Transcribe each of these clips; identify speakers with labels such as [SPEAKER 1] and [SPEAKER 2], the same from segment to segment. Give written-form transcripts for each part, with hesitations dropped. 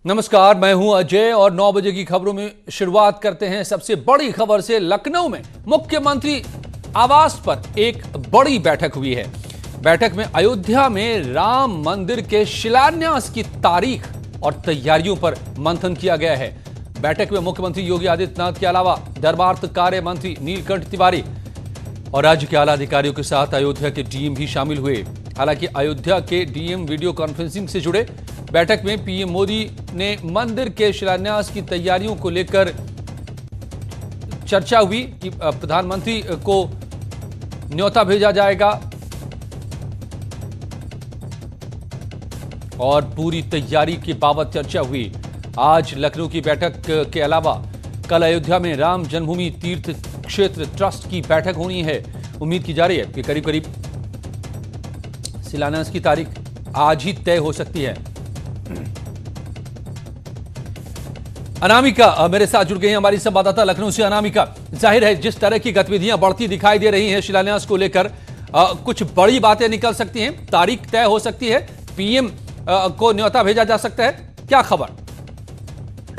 [SPEAKER 1] नमस्कार, मैं हूं अजय और 9 बजे की खबरों में शुरुआत करते हैं सबसे बड़ी खबर से। लखनऊ में मुख्यमंत्री आवास पर एक बड़ी बैठक हुई है। बैठक में अयोध्या में राम मंदिर के शिलान्यास की तारीख और तैयारियों पर मंथन किया गया है। बैठक में मुख्यमंत्री योगी आदित्यनाथ के अलावा धर्मार्थ कार्य मंत्री नीलकंठ तिवारी और राज्य के आला अधिकारियों के साथ अयोध्या के डीएम भी शामिल हुए। हालांकि अयोध्या के डीएम वीडियो कॉन्फ्रेंसिंग से जुड़े। बैठक में पीएम मोदी ने मंदिर के शिलान्यास की तैयारियों को लेकर चर्चा हुई कि प्रधानमंत्री को न्योता भेजा जाएगा और पूरी तैयारी के बाबत चर्चा हुई। आज लखनऊ की बैठक के अलावा कल अयोध्या में राम जन्मभूमि तीर्थ क्षेत्र ट्रस्ट की बैठक होनी है। उम्मीद की जा रही है कि करीब करीब शिलान्यास की तारीख आज ही तय हो सकती है। अनामिका मेरे साथ जुड़ गई हैं, हमारी संवाददाता लखनऊ से। अनामिका, जाहिर है जिस तरह की गतिविधियां बढ़ती दिखाई दे रही हैं शिलान्यास को लेकर, कुछ बड़ी बातें निकल सकती हैं, तारीख तय हो सकती है, पीएम को न्योता भेजा जा सकता है, क्या खबर?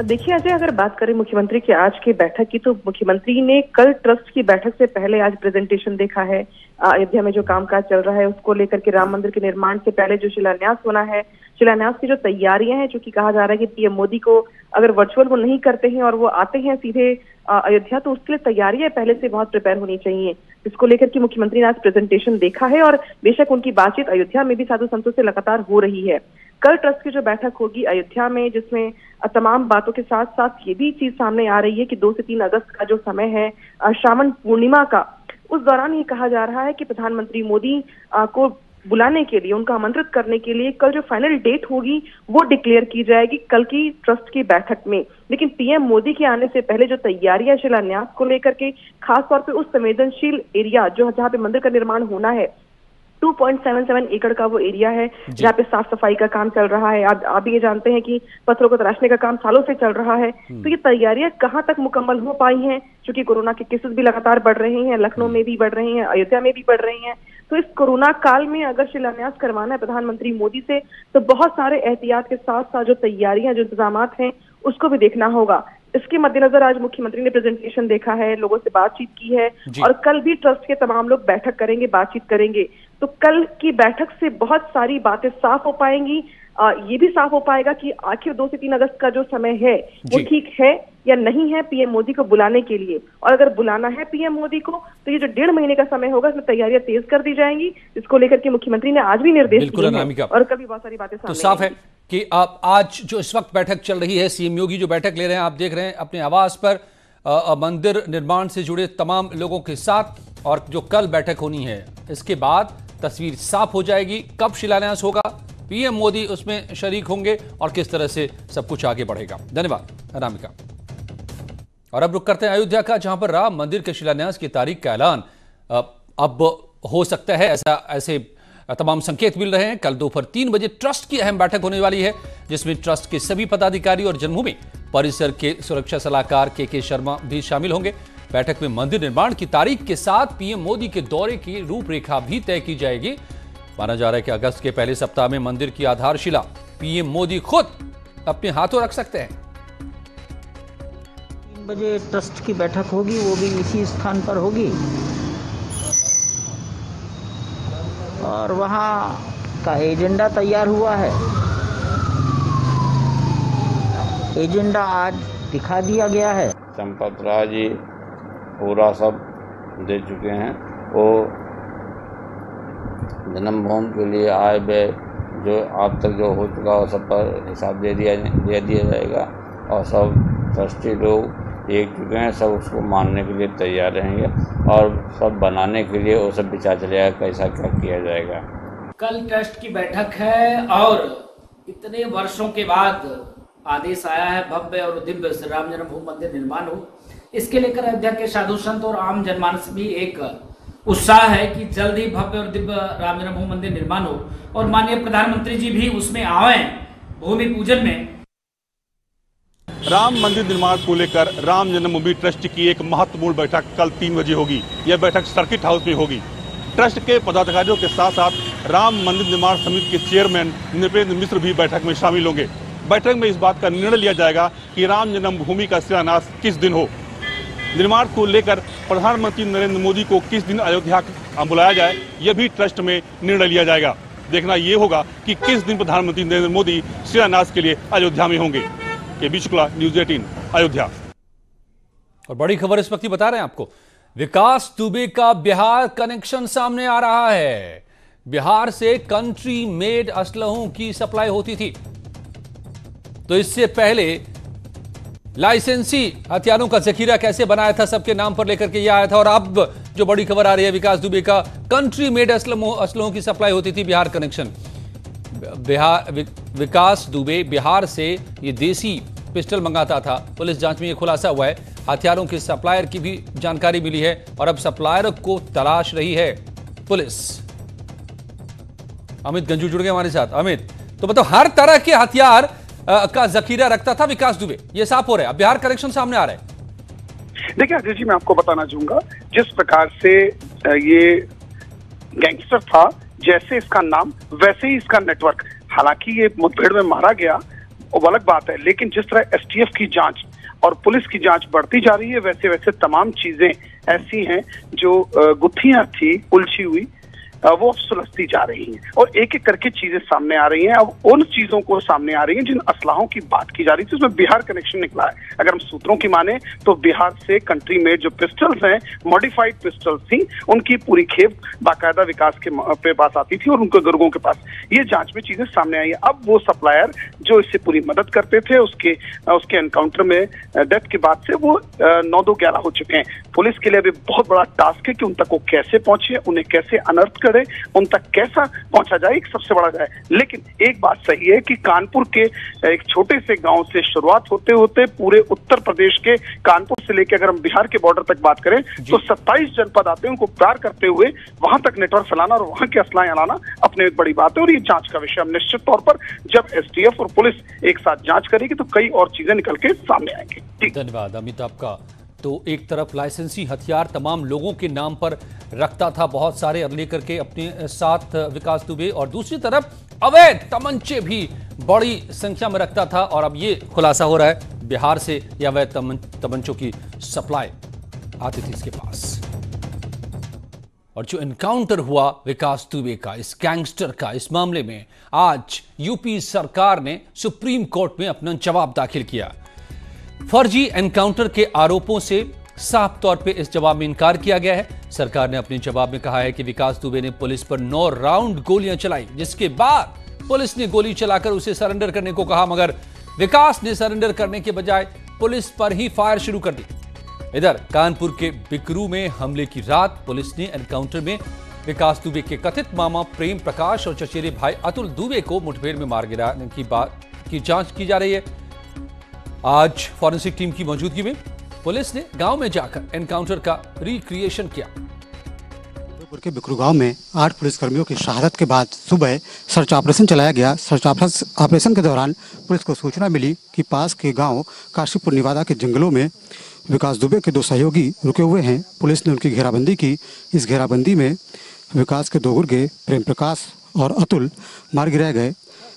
[SPEAKER 2] देखिए अजय, अगर बात करें मुख्यमंत्री की आज की बैठक की, तो मुख्यमंत्री ने कल ट्रस्ट की बैठक से पहले आज प्रेजेंटेशन देखा है। अयोध्या में जो कामकाज चल रहा है उसको लेकर के, राम मंदिर के निर्माण से पहले जो शिलान्यास होना है, शिलान्यास की जो तैयारियां हैं, चूंकि कहा जा रहा है कि पीएम मोदी को अगर वर्चुअल वो नहीं करते हैं और वो आते हैं सीधे अयोध्या, तो उसके लिए तैयारियां पहले से बहुत प्रिपेयर होनी चाहिए। इसको लेकर के मुख्यमंत्री ने आज प्रेजेंटेशन देखा है और बेशक उनकी बातचीत अयोध्या में भी साधु संतों से लगातार हो रही है। कल ट्रस्ट की जो बैठक होगी अयोध्या में, जिसमें तमाम बातों के साथ साथ ये भी चीज सामने आ रही है कि 2 से 3 अगस्त का जो समय है श्रावण पूर्णिमा का, उस दौरान ये कहा जा रहा है कि प्रधानमंत्री मोदी को बुलाने के लिए, उनका आमंत्रित करने के लिए कल जो फाइनल डेट होगी वो डिक्लेयर की जाएगी कल की ट्रस्ट की बैठक में। लेकिन पीएम मोदी के आने से पहले जो तैयारियां शिलान्यास को लेकर के, खासतौर पे उस संवेदनशील एरिया जहां पे मंदिर का निर्माण होना है, 2.77 एकड़ का वो एरिया है जहाँ पे साफ सफाई का काम चल रहा है। आप ये जानते हैं कि पत्थरों को तराशने का काम सालों से चल रहा है। तो ये तैयारियां कहाँ तक मुकम्मल हो पाई हैं, क्योंकि कोरोना के केसेस भी लगातार बढ़ रहे हैं, लखनऊ में भी बढ़ रहे हैं, अयोध्या में भी बढ़ रहे हैं। तो इस कोरोना काल में अगर शिलान्यास करवाना है प्रधानमंत्री मोदी से, तो बहुत सारे एहतियात के साथ साथ जो तैयारियां, जो इंतजामात हैं, उसको भी देखना होगा। इसके मद्देनजर आज मुख्यमंत्री ने प्रेजेंटेशन देखा है, लोगों से बातचीत की है और कल भी ट्रस्ट के तमाम लोग बैठक करेंगे, बातचीत करेंगे। तो कल की बैठक से बहुत सारी बातें साफ हो पाएंगी। ये भी साफ हो पाएगा कि आखिर 2 से 3 अगस्त का जो समय है वो ठीक है या नहीं है पीएम मोदी को बुलाने के लिए। और अगर बुलाना है पीएम मोदी को, तो ये जो 1.5 महीने का समय होगा, इसमें तैयारियां तेज कर दी जाएंगी, इसको लेकर के मुख्यमंत्री ने आज भी निर्देश दिए हैं और कल भी बहुत सारी बातें
[SPEAKER 1] तो साफ है कि आप आज जो इस वक्त बैठक चल रही है, सीएम योगी जो बैठक ले रहे हैं, आप देख रहे हैं अपने आवास पर मंदिर निर्माण से जुड़े तमाम लोगों के साथ, और जो कल बैठक होनी है इसके बाद तस्वीर साफ हो जाएगी। कब शिलान्यास होगा, पीएम मोदी उसमें शरीक होंगे और किस तरह से सब कुछ आगे बढ़ेगा। धन्यवाद अनामिका। और अब रुक करते हैं अयोध्या का, जहां पर राम मंदिर के शिलान्यास की तारीख का ऐलान अब हो सकता है, ऐसे तमाम संकेत मिल रहे हैं। कल दोपहर 3 बजे ट्रस्ट की अहम बैठक होने वाली है, जिसमें ट्रस्ट के सभी पदाधिकारी और जन्मभूमि परिसर के सुरक्षा सलाहकार के शर्मा भी शामिल होंगे। बैठक में मंदिर निर्माण की तारीख के साथ पीएम मोदी के दौरे की रूपरेखा भी तय की जाएगी। माना जा रहा है कि अगस्त के पहले सप्ताह में मंदिर की आधारशिला पीएम मोदी खुद अपने हाथों रख सकते हैं।
[SPEAKER 3] 3 बजे ट्रस्ट की बैठक होगी, वो भी इसी स्थान पर होगी और वहाँ का एजेंडा तैयार हुआ है। एजेंडा आज दिखा दिया गया है।
[SPEAKER 4] चंपत राय जी पूरा सब दे चुके हैं। वो जन्मभूमि के लिए आए व्यय जो अब तक जो हो चुका हो सब पर हिसाब दे दिया जाएगा और सब ट्रस्टी लोग एक चुके हैं, सब उसको मानने के लिए तैयार रहेंगे और सब बनाने के लिए वो सब विचार चलेगा कैसा क्या किया जाएगा।
[SPEAKER 5] कल ट्रस्ट की बैठक है और इतने वर्षों के बाद आदेश आया है भव्य और दिव्य श्री राम जन्मभूमि मंदिर निर्माण हो। इसके लेकर अयोध्या के साधु संत और आम जनमानस भी एक उत्साह है कि जल्द ही भव्य और दिव्य राम जन्मभूमि मंदिर निर्माण हो और माननीय प्रधानमंत्री जी भी उसमें आए भूमि पूजन में।
[SPEAKER 6] राम मंदिर निर्माण को लेकर राम जन्मभूमि ट्रस्ट की एक महत्वपूर्ण बैठक कल 3 बजे होगी। यह बैठक सर्किट हाउस में होगी। ट्रस्ट के पदाधिकारियों के साथ साथ राम मंदिर निर्माण समिति के चेयरमैन नृपेंद्र मिश्र भी बैठक में शामिल होंगे। बैठक में इस बात का निर्णय लिया जाएगा कि राम जन्मभूमि का शिलान्यास किस दिन हो। निर्माण को लेकर प्रधानमंत्री नरेंद्र मोदी को किस दिन अयोध्या बुलाया जाए, यह भी ट्रस्ट में निर्णय लिया जाएगा। देखना यह होगा कि किस दिन प्रधानमंत्री नरेंद्र मोदी शिलान्यास के लिए अयोध्या में होंगे। के शुक्ला, न्यूज़ 18 अयोध्या।
[SPEAKER 1] और बड़ी खबर इस वक्त ही बता रहे हैं आपको, विकास दुबे का बिहार कनेक्शन सामने आ रहा है। बिहार से कंट्री मेड असलहों की सप्लाई होती थी, तो इससे पहले लाइसेंसी हथियारों का जखीरा कैसे बनाया था, सबके नाम पर लेकर के यह आया था। और अब जो बड़ी खबर आ रही है, विकास दुबे का कंट्री मेड असलहों की सप्लाई होती थी, बिहार कनेक्शन। विकास दुबे बिहार से ये देसी पिस्टल मंगाता था। पुलिस जांच में यह खुलासा हुआ है। हथियारों के सप्लायर की भी जानकारी मिली है और अब सप्लायर को तलाश रही है पुलिस। अमित गंजू जुड़ गए हमारे साथ। अमित, तो बताओ, हर तरह के हथियार का जखीरा रखता था विकास दुबे, ये साफ हो रहा है। अब बिहार कनेक्शन सामने आ रहा है।
[SPEAKER 7] देखिए अजय जी, मैं आपको बताना चाहूंगा, जिस प्रकार से ये गैंगस्टर था, जैसे इसका नाम वैसे ही इसका नेटवर्क। हालांकि ये मुठभेड़ में मारा गया वो अलग बात है, लेकिन जिस तरह एसटीएफ की जांच और पुलिस की जांच बढ़ती जा रही है, वैसे वैसे तमाम चीजें ऐसी हैं जो गुत्थियां थी उलझी हुई, वो अब सुलझती जा रही हैं और एक एक करके चीजें सामने आ रही हैं। अब उन चीजों को सामने आ रही हैं जिन असलाहों की बात की जा रही थी, उसमें बिहार कनेक्शन निकला है। अगर हम सूत्रों की माने तो बिहार से कंट्री मेड जो पिस्टल्स हैं, मॉडिफाइड पिस्टल्स थी, उनकी पूरी खेप बाकायदा विकास के पास आती थी और उनके गुर्गों के पास। ये जांच में चीजें सामने आई है। अब वो सप्लायर जो इससे पूरी मदद करते थे, उसके एनकाउंटर में डेथ के बाद से वो 9-2-11 हो चुके हैं। पुलिस के लिए अभी बहुत बड़ा टास्क है कि उन तक वो कैसे पहुंचे, उन्हें कैसे अनर्थ करे, उन तक कैसा पहुंचा जाए, एक सबसे बड़ा है। लेकिन एक बात सही है कि कानपुर के एक छोटे से गांव से शुरुआत होते होते पूरे उत्तर प्रदेश के कानपुर से लेकर अगर हम बिहार के बॉर्डर तक बात करें तो 27 जनपद आते हैं। उनको पार करते हुए वहां तक नेटवर्क फैलाना और वहां के असलाहें लाना अपने एक बड़ी बात है और ये जांच का विषय। अब निश्चित तौर पर जब एसटीएफ और पुलिस एक साथ जांच करेगी तो कई और चीजें निकल के सामने आएंगी।
[SPEAKER 1] धन्यवाद अमित आपका। तो एक तरफ लाइसेंसी हथियार तमाम लोगों के नाम पर रखता था, बहुत सारे लेकर के अपने साथ विकास दुबे, और दूसरी तरफ अवैध तमंचे भी बड़ी संख्या में रखता था। और अब ये खुलासा हो रहा है, बिहार से ये अवैध तमंचों की सप्लाई आती थी इसके पास। और जो एनकाउंटर हुआ विकास दुबे का, इस गैंगस्टर का, इस मामले में आज यूपी सरकार ने सुप्रीम कोर्ट में अपना जवाब दाखिल किया। फर्जी एनकाउंटर के आरोपों से साफ तौर पे इस जवाब में इनकार किया गया है। सरकार ने अपने जवाब में कहा है कि विकास दुबे ने पुलिस पर 9 राउंड गोलियां चलाई, जिसके बाद पुलिस ने गोली चलाकर उसे सरेंडर करने को कहा, मगर विकास ने सरेंडर करने के बजाय पुलिस पर ही फायर शुरू कर दी। इधर कानपुर के बिकरू में हमले की रात पुलिस ने एनकाउंटर में विकास दुबे के कथित मामा प्रेम प्रकाश और चचेरे भाई अतुल दुबे को मुठभेड़ में मार गिराने की बात की जांच की जा रही है। आज फॉरेंसिक टीम की मौजूदगी में पुलिस ने गांव में जाकर एनकाउंटर का रिक्रिएशन किया।
[SPEAKER 8] के बिकरू गांव में 8 पुलिसकर्मियों की शहादत के बाद सुबह सर्च ऑपरेशन चलाया गया। सर्च ऑपरेशन के दौरान पुलिस को सूचना मिली कि पास के गांव काशीपुर निवादा के जंगलों में विकास दुबे के 2 सहयोगी रुके हुए हैं। पुलिस ने उनकी घेराबंदी की। इस घेराबंदी में विकास के 2 गुर्गे प्रेम प्रकाश और अतुल मार गिराए गए।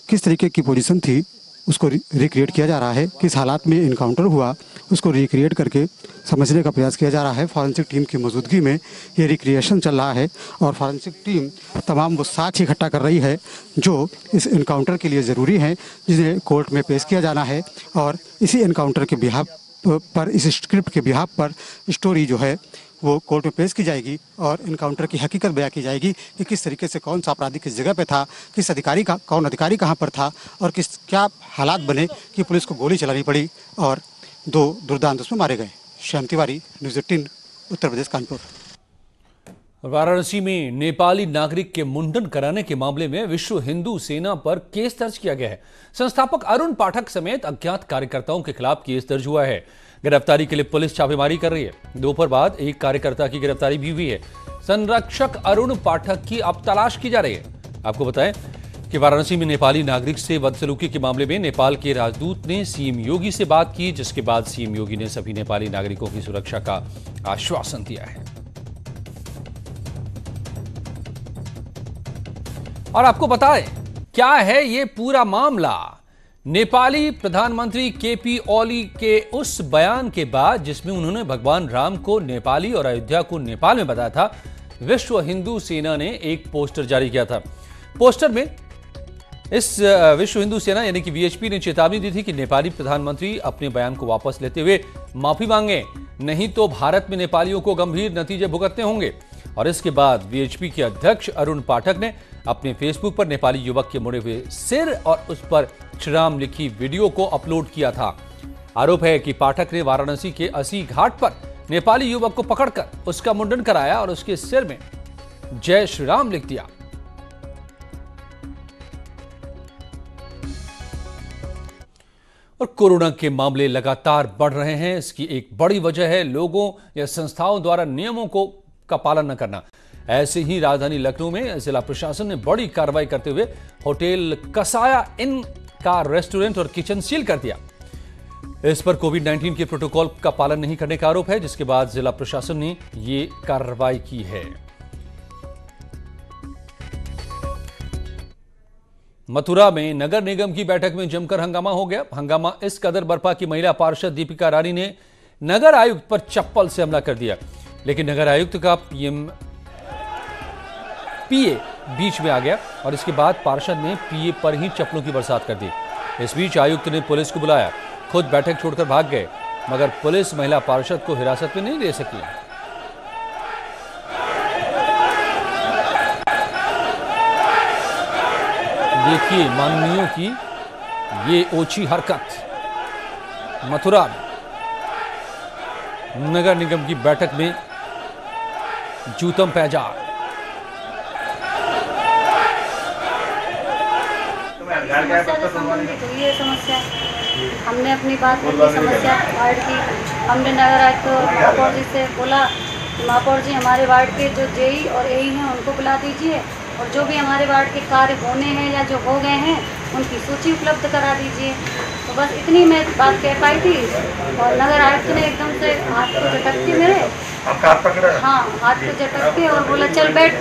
[SPEAKER 8] किस तरीके की पोजीशन थी उसको रिक्रिएट किया जा रहा है। किस हालात में इनकाउंटर हुआ उसको रिक्रिएट करके समझने का प्रयास किया जा रहा है। फॉरेंसिक टीम की मौजूदगी में ये रिक्रिएशन चल रहा है और फॉरेंसिक टीम तमाम वो साक्ष्य इकट्ठा कर रही है जो इस इनकाउंटर के लिए ज़रूरी हैं, जिन्हें कोर्ट में पेश किया जाना है। और इसी इनकाउंटर के बिहाफ पर, इस स्क्रिप्ट के बिहाफ पर स्टोरी जो है वो कोर्ट में पेश की जाएगी और इनकाउंटर की हकीकत बयां की जाएगी कि किस तरीके से कौन सा अपराधी किस जगह पे था, कौन अधिकारी कहां पर था और क्या हालात बने कि पुलिस को गोली चलानी पड़ी और 2 दुर्दांत उसमें मारे गए। श्याम तिवारी, न्यूज़ 18, उत्तर प्रदेश, कानपुर।
[SPEAKER 1] वाराणसी में नेपाली नागरिक के मुंडन कराने के मामले में विश्व हिंदू सेना पर केस दर्ज किया गया है। संस्थापक अरुण पाठक समेत अज्ञात कार्यकर्ताओं के खिलाफ केस दर्ज हुआ है। गिरफ्तारी के लिए पुलिस छापेमारी कर रही है। दोपहर बाद एक कार्यकर्ता की गिरफ्तारी भी हुई है। संरक्षक अरुण पाठक की अब तलाश की जा रही है। आपको बताएं कि वाराणसी में नेपाली नागरिक से बदसलूकी के मामले में नेपाल के राजदूत ने सीएम योगी से बात की, जिसके बाद सीएम योगी ने सभी नेपाली नागरिकों की सुरक्षा का आश्वासन दिया है। और आपको बताएं क्या है ये पूरा मामला। नेपाली प्रधानमंत्री केपी ओली के उस बयान के बाद जिसमें उन्होंने भगवान राम को नेपाली और अयोध्या को नेपाल में बताया था, विश्व हिंदू सेना ने एक पोस्टर जारी किया था। पोस्टर में इस विश्व हिंदू सेना यानी कि वीएचपी ने चेतावनी दी थी कि नेपाली प्रधानमंत्री अपने बयान को वापस लेते हुए माफी मांगे, नहीं तो भारत में नेपालियों को गंभीर नतीजे भुगतने होंगे। और इसके बाद वीएचपी के अध्यक्ष अरुण पाठक ने अपने फेसबुक पर नेपाली युवक के मुड़े हुए सिर और उस पर श्रीराम लिखी वीडियो को अपलोड किया था। आरोप है कि पाठक ने वाराणसी के अस्सी घाट पर नेपाली युवक को पकड़कर उसका मुंडन कराया और उसके सिर में जय श्री राम लिख दिया। और कोरोना के मामले लगातार बढ़ रहे हैं। इसकी एक बड़ी वजह है लोगों या संस्थाओं द्वारा नियमों का पालन न करना। ऐसे ही राजधानी लखनऊ में जिला प्रशासन ने बड़ी कार्रवाई करते हुए होटल कसाया इन का रेस्टोरेंट और किचन सील कर दिया। इस पर कोविड-19 के प्रोटोकॉल का पालन नहीं करने का आरोप है, जिसके बाद जिला प्रशासन ने ये कार्रवाई की है। मथुरा में नगर निगम की बैठक में जमकर हंगामा हो गया। हंगामा इस कदर बरपा की महिला पार्षद दीपिका रानी ने नगर आयुक्त पर चप्पल से हमला कर दिया, लेकिन नगर आयुक्त का पीए बीच में आ गया और इसके बाद पार्षद ने पीए पर ही चप्पलों की बरसात कर दी। इस बीच आयुक्त ने पुलिस को बुलाया, खुद बैठक छोड़कर भाग गए, मगर पुलिस महिला पार्षद को हिरासत में नहीं ले सकी। देखिए माननीयों की ये ओछी हरकत। मथुरा में नगर निगम की बैठक में जूतम पैजार।
[SPEAKER 9] ये समस्या हमने अपनी बात रखी, समस्या वार्ड की। हमने नगर आयुक्त महापौर जी से बोला, महापौर जी हमारे वार्ड के जो जेई और एई हैं उनको बुला दीजिए और जो भी हमारे वार्ड के कार्य होने हैं या जो हो गए हैं उनकी सूची उपलब्ध करा दीजिए। तो बस इतनी मैं बात कह पाई थी और नगर आयुक्त ने एकदम से हाथ को झटक के मेरे हाँ हाथ को झटक के और बोला चल बैठ।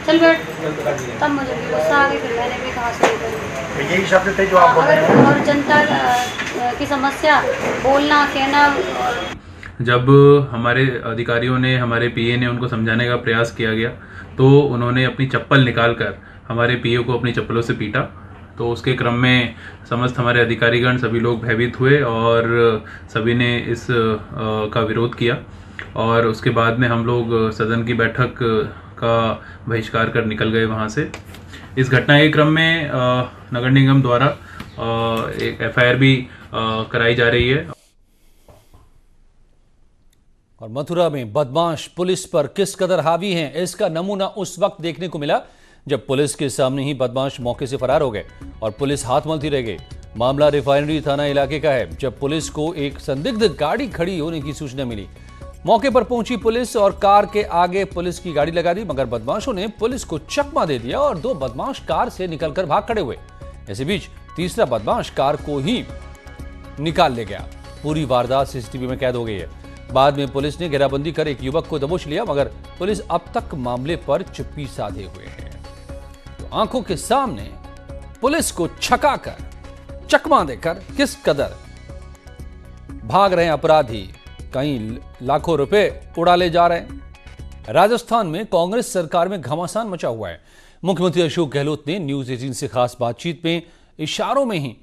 [SPEAKER 9] तब मुझे भी गुस्सा आ गई, फिर मैंने भी कहा सुनी करी।
[SPEAKER 10] यही शब्द थे जो आप बोल रहे हैं।
[SPEAKER 9] और जनता की समस्या बोलना कहना।
[SPEAKER 11] जब हमारे अधिकारियों ने हमारे पीए ने उनको समझाने का प्रयास किया गया तो उन्होंने अपनी चप्पल निकालकर हमारे पीए को अपनी चप्पलों से पीटा। तो उसके क्रम में समस्त हमारे अधिकारीगण सभी लोग भयभीत हुए और सभी ने इस का विरोध किया और उसके बाद में हम लोग सदन की बैठक का बहिष्कार कर निकल गए वहां से। इस घटना के क्रम में नगर निगम द्वारा एक एफआईआर भी कराई जा रही है।
[SPEAKER 1] और मथुरा में बदमाश पुलिस पर किस कदर हावी हैं, इसका नमूना उस वक्त देखने को मिला जब पुलिस के सामने ही बदमाश मौके से फरार हो गए और पुलिस हाथ मलती रह गई। मामला रिफाइनरी थाना इलाके का है, जब पुलिस को एक संदिग्ध गाड़ी खड़ी होने की सूचना मिली। मौके पर पहुंची पुलिस और कार के आगे पुलिस की गाड़ी लगा दी, मगर बदमाशों ने पुलिस को चकमा दे दिया और दो बदमाश कार से निकलकर भाग खड़े हुए। इसी बीच तीसरा बदमाश कार को ही निकाल ले गया। पूरी वारदात सीसीटीवी में कैद हो गई है। बाद में पुलिस ने घेराबंदी कर एक युवक को दबोच लिया, मगर पुलिस अब तक मामले पर चुप्पी साधे हुए है। तो आंखों के सामने पुलिस को छकाकर चकमा देकर किस कदर भाग रहे अपराधी, कहीं लाखों रुपए उड़ा ले जा रहे हैं। राजस्थान में कांग्रेस सरकार में घमासान मचा हुआ है। मुख्यमंत्री अशोक गहलोत ने न्यूज 18 से खास बातचीत में इशारों में ही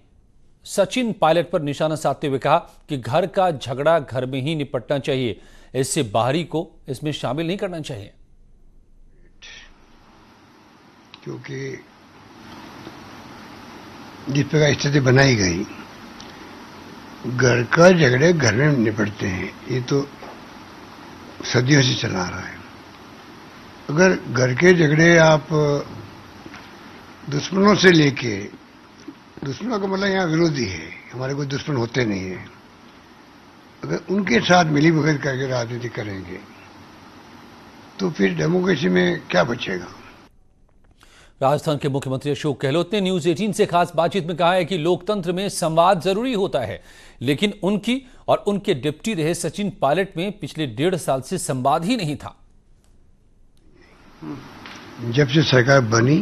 [SPEAKER 1] सचिन पायलट पर निशाना साधते हुए कहा कि घर का झगड़ा घर में ही निपटना चाहिए, इससे बाहरी को इसमें शामिल नहीं करना चाहिए।
[SPEAKER 10] क्योंकि जिस प्रकार स्थिति बनाई गई, घर का झगड़े घर में निपटते हैं, ये तो सदियों से चला रहा है। अगर घर के झगड़े आप दुश्मनों से लेके, दुश्मनों का मतलब यहाँ विरोधी है, हमारे कोई दुश्मन होते नहीं है, अगर उनके साथ मिली भगत करके राजनीति करेंगे तो फिर डेमोक्रेसी में क्या बचेगा।
[SPEAKER 1] राजस्थान के मुख्यमंत्री अशोक गहलोत ने न्यूज 18 से खास बातचीत में कहा है कि लोकतंत्र में संवाद जरूरी होता है, लेकिन उनकी और उनके डिप्टी रहे सचिन पायलट में पिछले 1.5 साल से संवाद ही नहीं था।
[SPEAKER 10] जब से सरकार बनी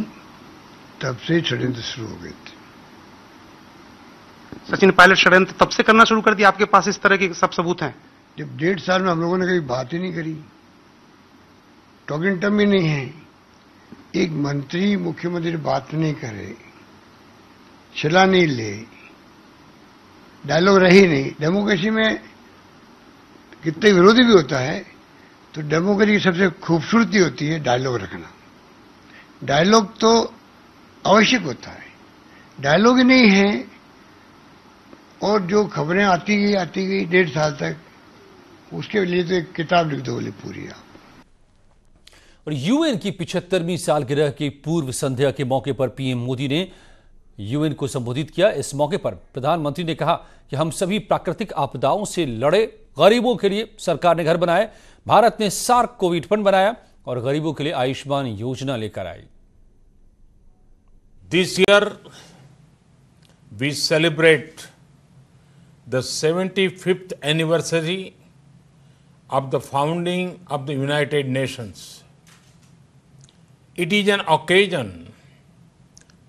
[SPEAKER 10] तब से षड्यंत्र शुरू हो गए थे।
[SPEAKER 12] सचिन पायलट षड्यंत्र तब से करना शुरू कर दिया? आपके पास इस तरह के सब सबूत हैं?
[SPEAKER 10] जब 1.5 साल में हम लोगों ने कभी बात ही नहीं करी, टॉकिंग टर्म ही नहीं है। एक मंत्री मुख्यमंत्री बात नहीं करे, चला नहीं ले, डायलॉग रही नहीं। डेमोक्रेसी में कितने विरोधी भी होता है, तो डेमोक्रेसी की सबसे खूबसूरती होती है डायलॉग रखना। डायलॉग तो आवश्यक होता है, डायलॉग ही नहीं है और जो खबरें आती गई 1.5 साल तक, उसके लिए तो एक किताब लिख दो बोले पूरी आप।
[SPEAKER 1] और यूएन की 75वीं सालगिरह की पूर्व संध्या के मौके पर पीएम मोदी ने यूएन को संबोधित किया। इस मौके पर प्रधानमंत्री ने कहा कि हम सभी प्राकृतिक आपदाओं से लड़े, गरीबों के लिए सरकार ने घर बनाए, भारत ने सार्क कोविड फंड बनाया और गरीबों के लिए आयुष्मान योजना लेकर आई।
[SPEAKER 13] This year we celebrate the 75th anniversary of the founding of the United Nations. It is an occasion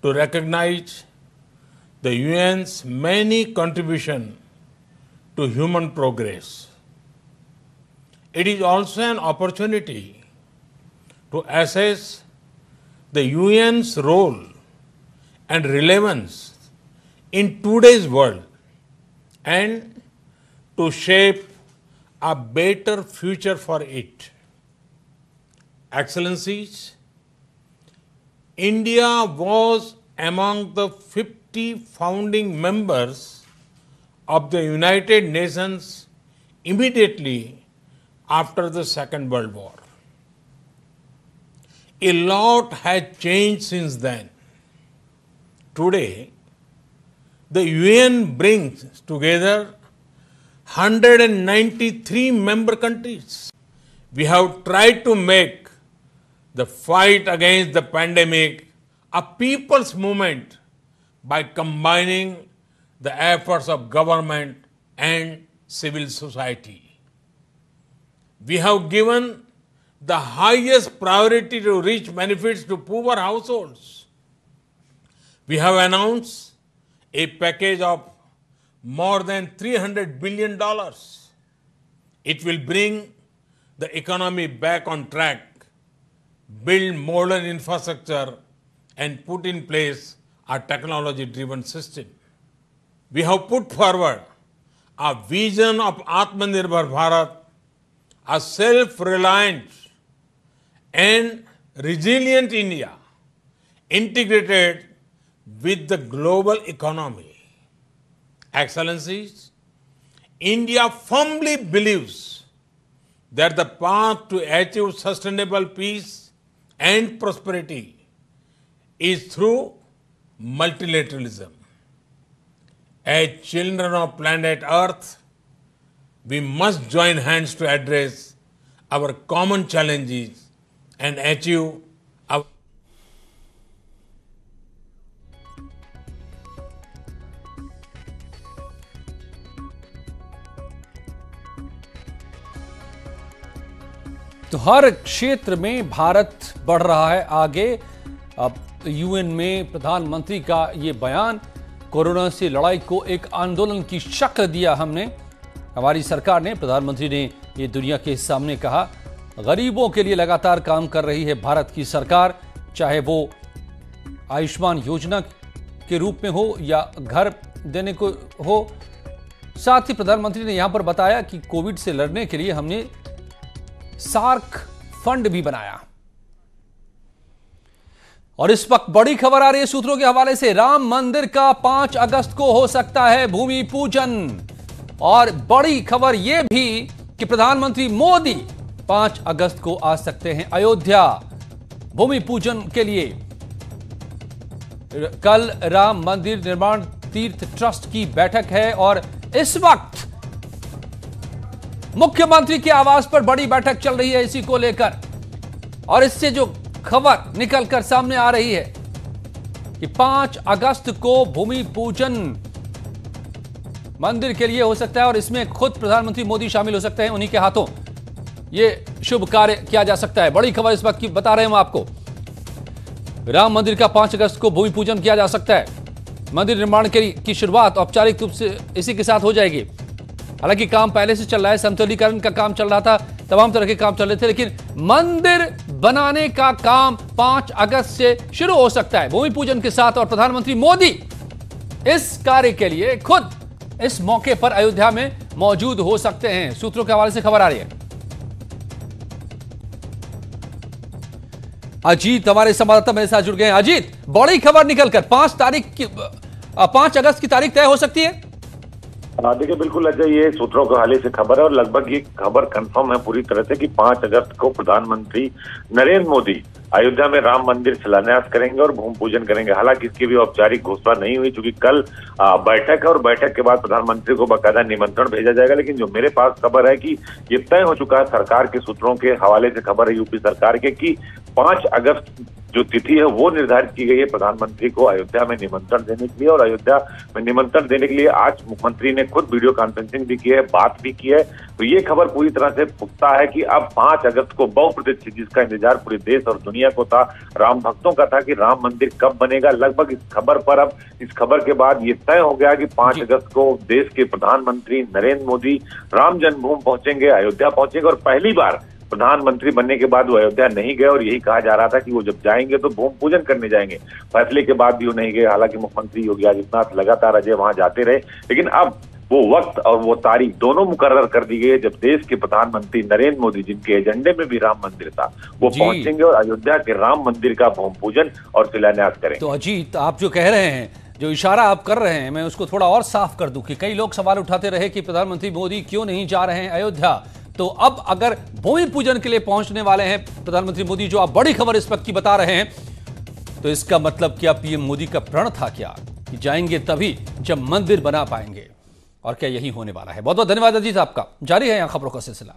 [SPEAKER 13] to recognize the UN's many contributions to human progress. It is also an opportunity to assess the UN's role and relevance in today's world and to shape a better future for it. Excellencies, India was among the 50 founding members of the United Nations immediately after the Second World War. A lot has changed since then. Today, the UN brings together 193 member countries. We have tried to make the fight against the pandemic a people's movement by combining the efforts of government and civil society. We have given the highest priority to reach benefits to poor households. We have announced a package of more than $300 billion. It will bring the economy back on track, build modern infrastructure, and put in place a technology-driven system. We have put forward a vision of Atmanirbhar Bharat, a self-reliant and resilient India integrated with the global economy. Excellencies, India firmly believes that the path to achieve sustainable peace and prosperity is through multilateralism. As children of planet Earth, we must join hands to address our common challenges and achieve our
[SPEAKER 1] तो हर क्षेत्र में भारत बढ़ रहा है आगे। अब UN में प्रधानमंत्री का ये बयान, कोरोना से लड़ाई को एक आंदोलन की शक्ल दिया हमने, हमारी सरकार ने, प्रधानमंत्री ने ये दुनिया के सामने कहा। गरीबों के लिए लगातार काम कर रही है भारत की सरकार, चाहे वो आयुष्मान योजना के रूप में हो या घर देने को हो। साथ ही प्रधानमंत्री ने यहां पर बताया कि कोविड से लड़ने के लिए हमने सार्क फंड भी बनाया। और इस वक्त बड़ी खबर आ रही है सूत्रों के हवाले से, राम मंदिर का 5 अगस्त को हो सकता है भूमि पूजन। और बड़ी खबर यह भी कि प्रधानमंत्री मोदी 5 अगस्त को आ सकते हैं अयोध्या भूमि पूजन के लिए। कल राम मंदिर निर्माण तीर्थ ट्रस्ट की बैठक है और इस वक्त मुख्यमंत्री के आवास पर बड़ी बैठक चल रही है इसी को लेकर। और इससे जो खबर निकलकर सामने आ रही है कि 5 अगस्त को भूमि पूजन मंदिर के लिए हो सकता है और इसमें खुद प्रधानमंत्री मोदी शामिल हो सकते हैं, उन्हीं के हाथों यह शुभ कार्य किया जा सकता है। बड़ी खबर इस वक्त की बता रहे हैं हम आपको, राम मंदिर का 5 अगस्त को भूमि पूजन किया जा सकता है। मंदिर निर्माण की शुरुआत औपचारिक रूप से इसी के साथ हो जाएगी। हालांकि काम पहले से चल रहा है, समतलीकरण का काम चल रहा था, तमाम तरह के काम चल रहे थे, लेकिन मंदिर बनाने का काम 5 अगस्त से शुरू हो सकता है भूमि पूजन के साथ। और प्रधानमंत्री मोदी इस कार्य के लिए खुद इस मौके पर अयोध्या में मौजूद हो सकते हैं, सूत्रों के हवाले से खबर आ रही है। अजीत हमारे संवाददाता मेरे साथ जुड़ गए हैं। अजीत, बड़ी खबर निकलकर 5 अगस्त की तारीख तय हो सकती है।
[SPEAKER 14] देखिए बिल्कुल अजय, ये सूत्रों के हवाले से खबर है और लगभग ये खबर कंफर्म है पूरी तरह से कि 5 अगस्त को प्रधानमंत्री नरेंद्र मोदी अयोध्या में राम मंदिर शिलान्यास करेंगे और भूमि पूजन करेंगे। हालांकि इसकी भी औपचारिक घोषणा नहीं हुई, क्योंकि कल बैठक है और बैठक के बाद प्रधानमंत्री को बाकायदा निमंत्रण भेजा जाएगा। लेकिन जो मेरे पास खबर है कि ये तय हो चुका है, सरकार के सूत्रों के हवाले से खबर है यूपी सरकार के, कि 5 अगस्त जो तिथि है वो निर्धारित की गई है प्रधानमंत्री को अयोध्या में निमंत्रण देने के लिए। और अयोध्या में निमंत्रण देने के लिए आज मुख्यमंत्री ने खुद वीडियो कॉन्फ्रेंसिंग भी की है, बात भी की है। तो ये खबर पूरी तरह से पुख्ता है कि अब 5 अगस्त को बहुप्रतीक्षित, जिसका इंतजार पूरे देश और दुनिया को था, राम भक्तों का था, कि राम मंदिर कब बनेगा। लगभग इस खबर पर, अब इस खबर के बाद ये तय हो गया कि 5 अगस्त को देश के प्रधानमंत्री नरेंद्र मोदी राम जन्मभूमि पहुंचेंगे, अयोध्या पहुंचेंगे। और पहली बार प्रधानमंत्री बनने के बाद वो अयोध्या नहीं गए और यही कहा जा रहा था कि वो जब जाएंगे तो भूमि पूजन करने जाएंगे। फैसले के बाद भी वो नहीं गए। हालांकि मुख्यमंत्री योगी आदित्यनाथ लगातार अजय वहां जाते रहे, लेकिन अब वो वक्त और वो तारीख दोनों मुकर्रर कर दी गई है जब देश के प्रधानमंत्री नरेंद्र मोदी, जिनके एजेंडे में भी राम मंदिर था, वो पहुंचेंगे और अयोध्या के राम मंदिर का भूमि पूजन और शिलान्यास करेंगे।
[SPEAKER 1] तो अजीत, आप जो कह रहे हैं, जो इशारा आप कर रहे हैं, मैं उसको थोड़ा और साफ कर दूं कि कई लोग सवाल उठाते रहे कि प्रधानमंत्री मोदी क्यों नहीं जा रहे हैं अयोध्या। तो अब अगर भूमि पूजन के लिए पहुंचने वाले हैं प्रधानमंत्री मोदी, जो आप बड़ी खबर इस वक्त की बता रहे हैं, तो इसका मतलब क्या पीएम मोदी का प्रण था क्या कि जाएंगे तभी जब मंदिर बना पाएंगे? और क्या यही होने वाला है? बहुत बहुत धन्यवाद अजीत आपका। जारी है यहां खबरों का सिलसिला।